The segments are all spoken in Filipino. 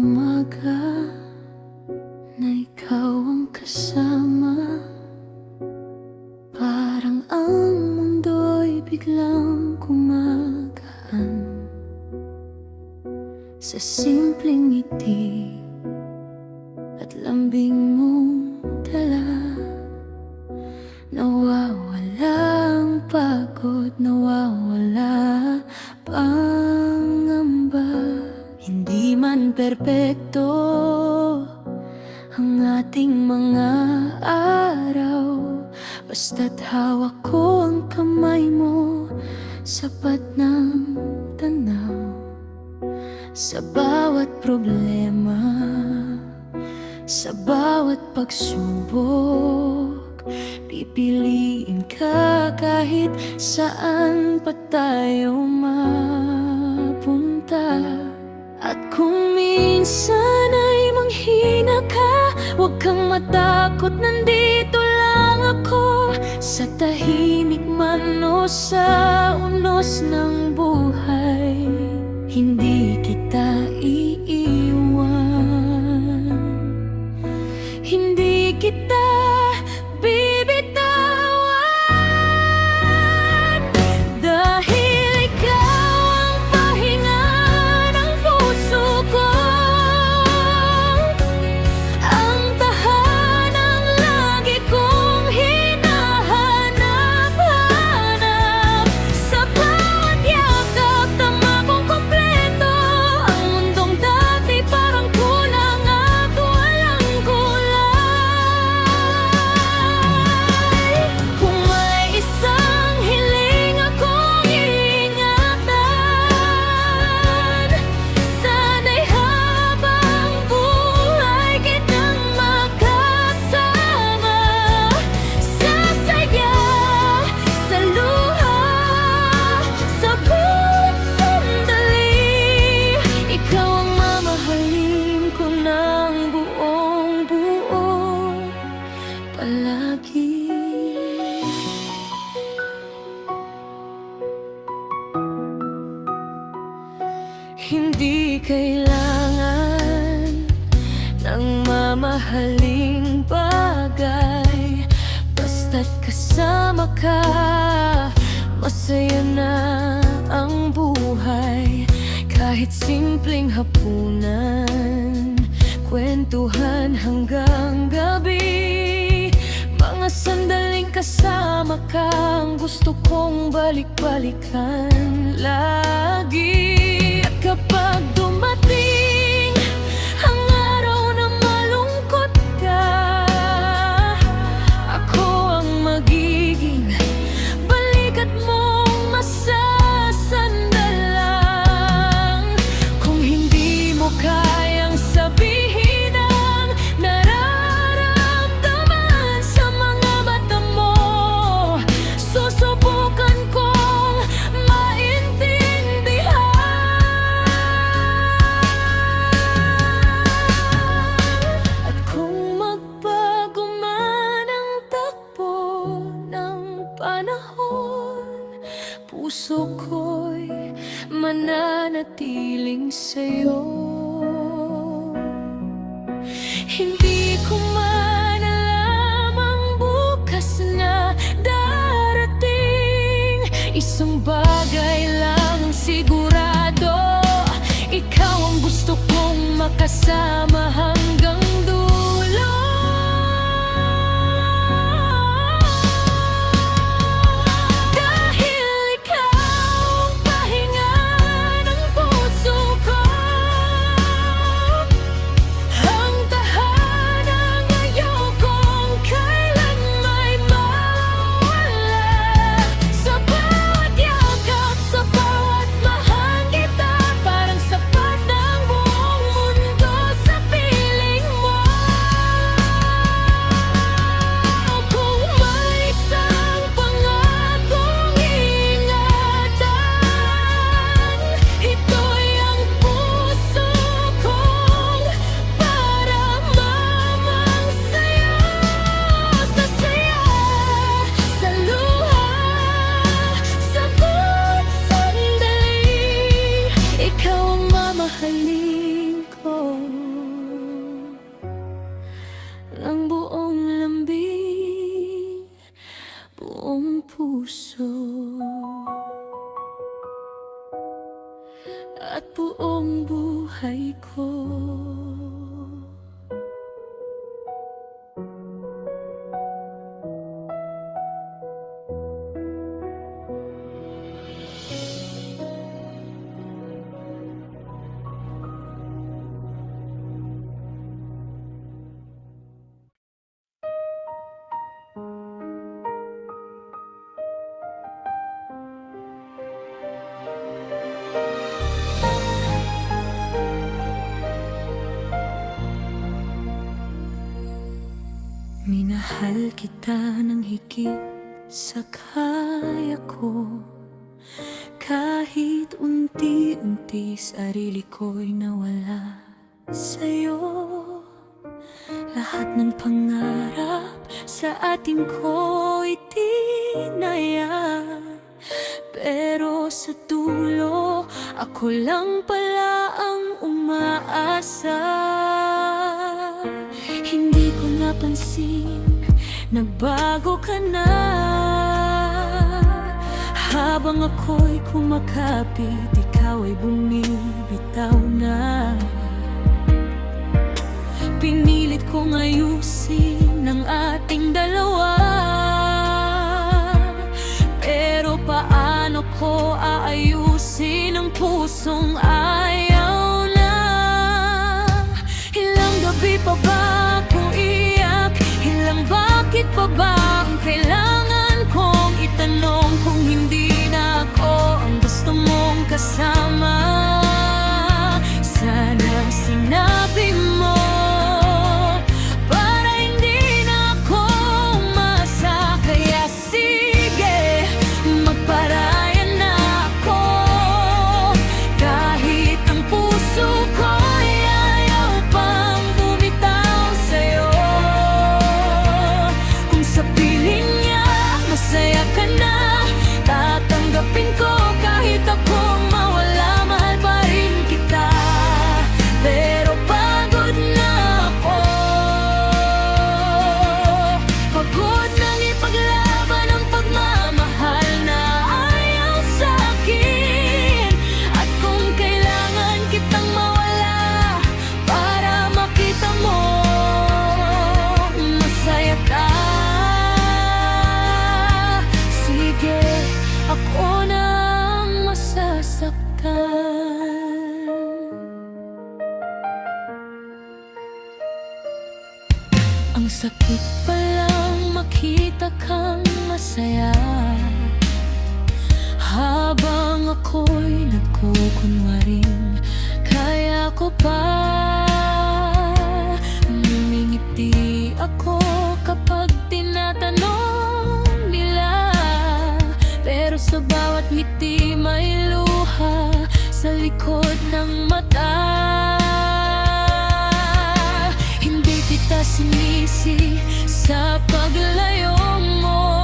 umaga na ikaw ang kasama, parang ang mundo'y biglang kumagaan. Sa simpleng ngiti at lambing mong dala, nawawala ang pagod, nawawala pangamba. Hindi man perpekto ang ating mga araw, basta't hawak ko ang kamay mo, sapat ng tanaw. Sa bawat problema, sa bawat pagsubok, pipiliin ka kahit saan pa tayo mapunta. At kung minsan ay manghina ka, huwag kang matakot, nandito lang ako. Sa tahimik man o sa unos ng buhay, hindi kita iiwan, hindi kita bibitawan. Dahil ikaw ang pahinga ng puso ko, ang tahanang lagi kong hinahanap-hanap. Sa bawat yakap, tama kong kompleto ang mundong dati, parang kulang at walang kulay. Kung may isang hiling akong iingatan, sana'y habang buhay kitang makasama. Sa saya, sa luha, sa bawat sandali, ikaw ang mamahalin ko ng buong buo palagi. Hindi kailangan ng mamahaling bagay, basta't kasama ka, masaya na ang buhay. Kahit simpleng hapunan, kwentuhan hanggang gabi, mga sandaling kasama ka ang gusto kong balik-balikan lagi. At kapag dumating ang araw na malungkot ka, ako ang magiging balikat mong masasandalang. Kung hindi mo kayang sabihin ang nararamdaman sa mga mata mo, susubukan kong maintindihan. At kung magbago man ang takbo ng panahon, puso ko'y mananatiling sa'yo. Hindi ko man alam ang bukas na darating, isang bagay lang ang sigurado, ikaw ang gusto kong makasama hanggang dulo. Dahil ikaw ang pahinga ng puso ko, ang tahanang ayokong kailan may mawala. Sa bawat yakap, sa bawat mahal kita, parang sapat ng buong mundo sa piling. Minahal kita ng higit sa kaya ko. Kahit unti-unti sarili ko'y nawala sa'yo. Lahat ng pangarap sa atin ko'y tinaya, pero sa dulo ako lang pala ang umaasa. Hindi ko napansin, nagbago ka na. Habang ako'y kumakapit, ikaw ay bumibitaw na. Pinilit kong ayusin ang ating dalawa, pero paano ko aayusin ang pusong ayaw na? Ilang gabi pa ba ako iyak? Ilang bakit pa ba ang kailangan kong itanong kung hindi na ako ang gusto mong kasama? Sana sinabi mo para hindi na ako umasa. Kaya sige, magparayan na ako. Kahit ang puso ko'y ayaw pang bumitaw sa'yo. Kung sa piling niya masaya ka na, tatanggapin ko kahit akong mawala. Mahal pa rin kita, pero pagod na ako. Pagod nang ipaglaban ang pagmamahal na ayaw sa'kin. At kung kailangan kitang mawala para makita mo masaya ka, sige, ako na ang masasaktan. Ang sakit palang makita kang masaya, habang ako'y nagkukunwaring kaya ko pa. Ngumingiti ako kapag tinatanong nila, pero sa bawat ngiti may luha sa likod ng mata. Hindi kita sinisi sa paglayo mo,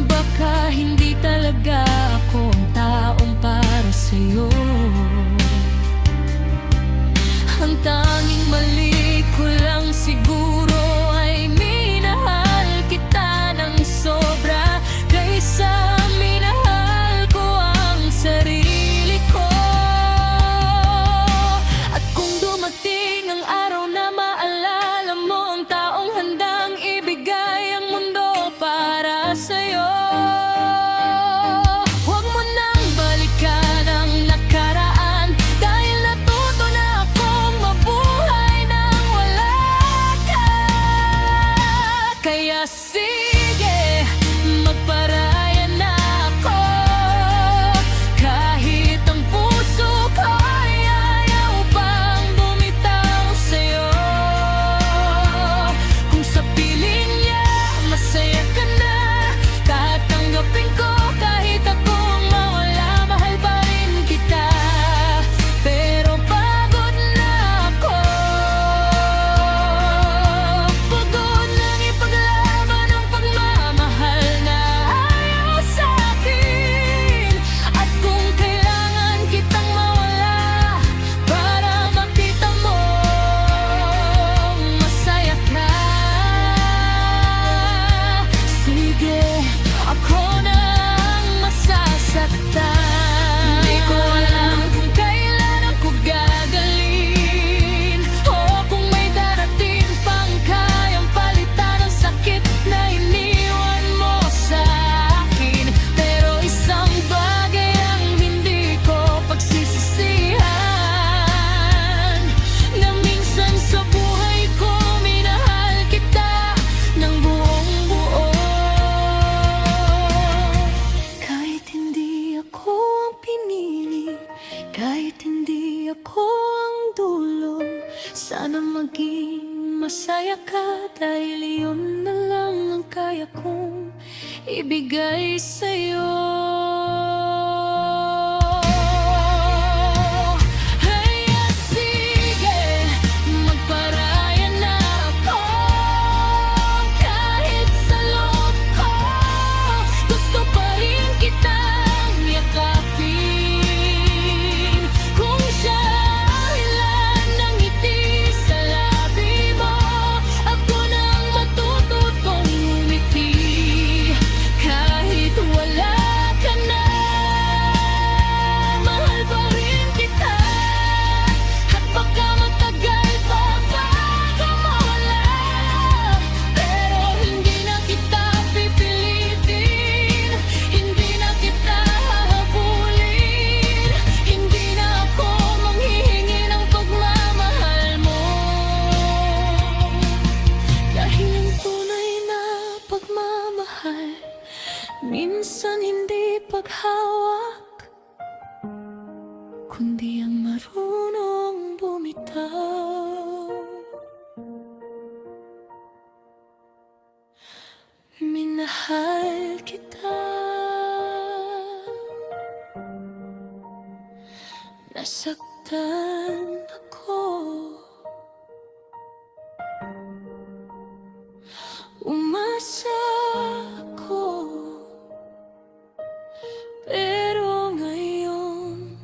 baka hindi talaga ako ang taong para sa'yo. Ang tanging mali ko lang siguro ay minahal kita ng sobra kaysa minahal ko ang sarili ko. At kung dumating ang araw na maalala mo ang taong handang ibigay ang mundo para sa'yo, huwag mo nang balikan ang nakaraan, dahil natuto na akong mabuhay nang wala ka. Kaya sige, magparayan na ako. Kahit ang puso ko'y ayaw pang bumitaw sa'yo. Kung sa piling niya masaya ka na, tatanggapin ko kahit akong mawala. Mahal pa rin kita, pero pagod na ako. Pagod nang ipaglaban ang pagmamahal na ayaw sa'kin. At kung kailangan kitang mawala para makita mo masaya ka, sige, ako na ang masasaktan. Hindi ko alam kung kailan ako gagaling, o kung may darating pang kayang palitan ang sakit na iniwan mo sa akin. Pero isang bagay ang hindi ko pagsisisihan, na minsan sa buhay ko minahal kita ng buong buo. Kahit hindi ako ang pinili, kahit hindi ako ang dulo, sana maging masaya ka dahil yun na lang ang kaya kong ibigay sa'yo. Kaya sige, magparaya na ako. Kahit sa loob ko, gusto pa rin kitang yakapin. Kung siya ay ilan ng ngiti sa labi mo, ako nang matututong umiti. Kahit wala ka na, mahal pa rin kita. At baka matagal pa bago mawala, pero hindi na kita pipilitin, hindi na kita hahabulin, hindi na ako manghihingi ng pagmamahal mo. Dahil ang tunay na pagmamahal minsan hindi paghawak, kundi ang marunong bumitaw. Minahal kita, nasaktan ako, umasa ako, pero ngayon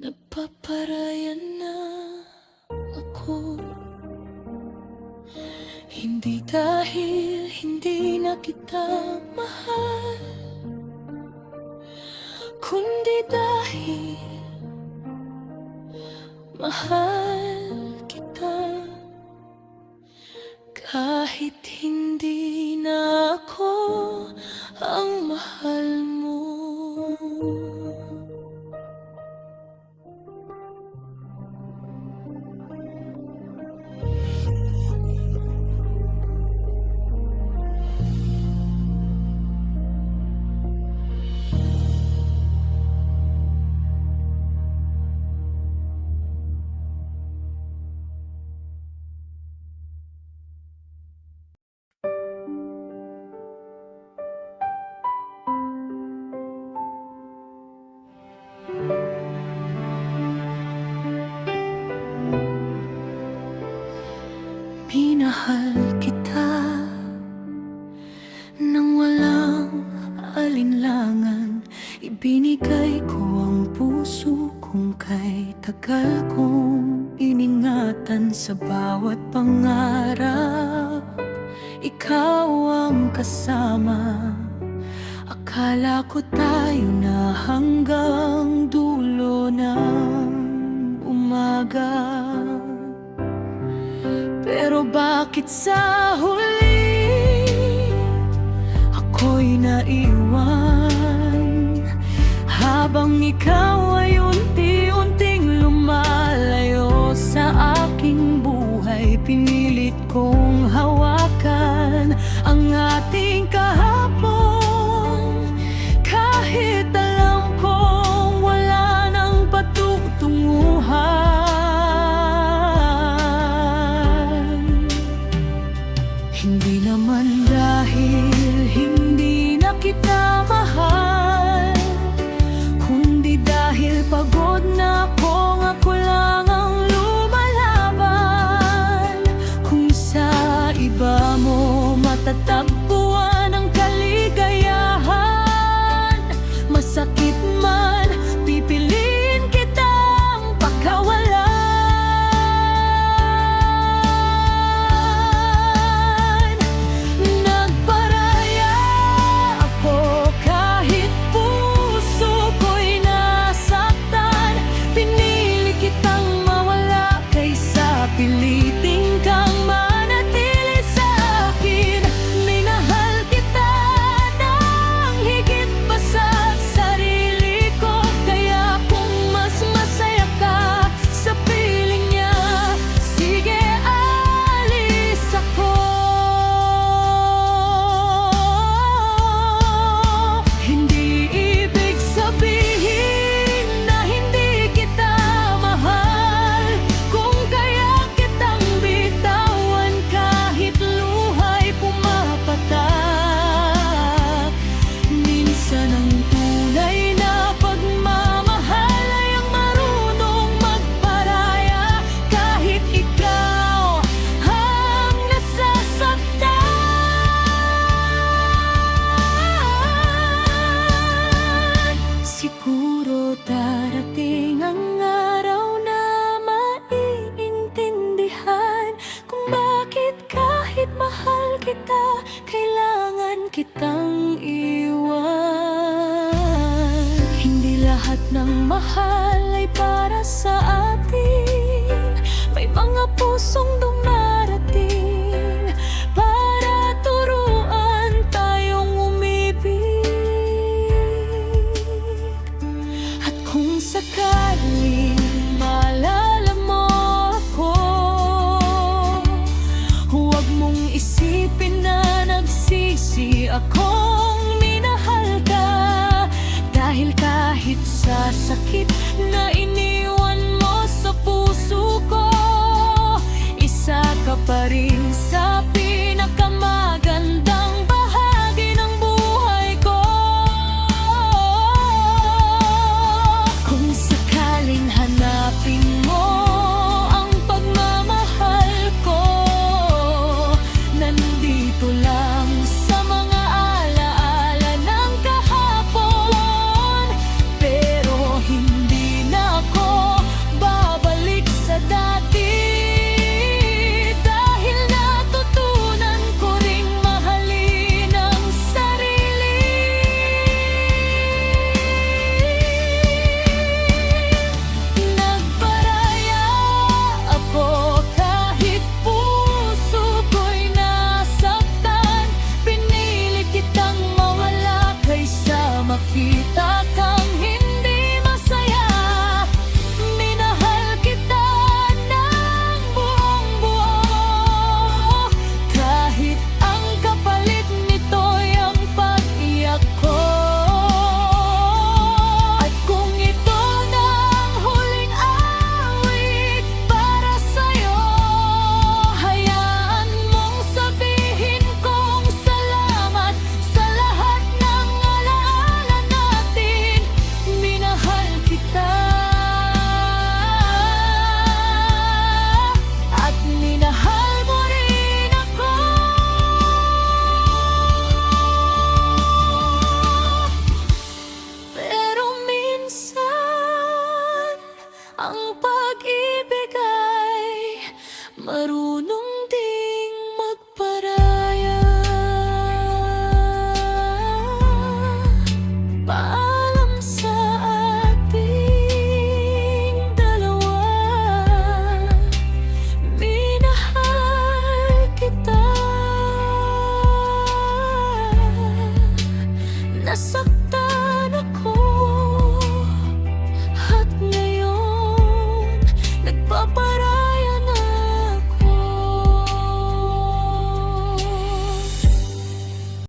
nagpaparaya na ako. Hindi dahil hindi na kita mahal, kundi dahil mahal kita. Kahit hindi na ako ang mahal mo. Minahal kita nang walang alinlangan. Ibinigay ko ang puso kong kay tagal kong iningatan. Sa bawat pangarap, ikaw ang kasama. Akala ko tayo na hanggang dulo ng umaga, pero bakit sa huli ako'y naiwan? Habang ikaw ay unti-unting lumalayo sa aking buhay, pinilit kong hawakan ang ating kahapon.